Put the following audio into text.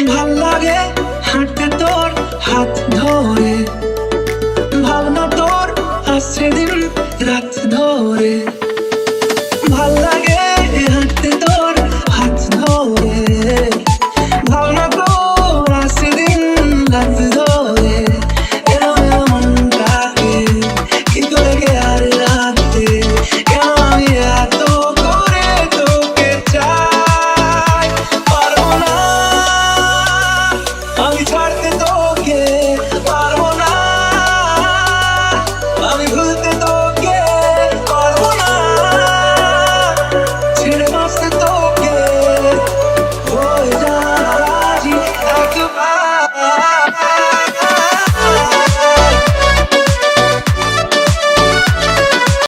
ভাল লাগে হাঁটতে তোর হাত ধরে, ভাবনা তোর আসছে দিন রাত ধরে। ভাল লাগে হাঁটতে তোর হাত ধরে, ভাবনা তোর আসছে দিন রাত ধরে। এলো এলো মনটাকে কি করে গে আর রাতে, কেন আমি এত করে তোকে চাই। পারবো না আমি ছাড়তে তোকে, পারবো না আমি ভুলতে তোকে, পারবো না ছেড়ে বাঁচতে তোকে।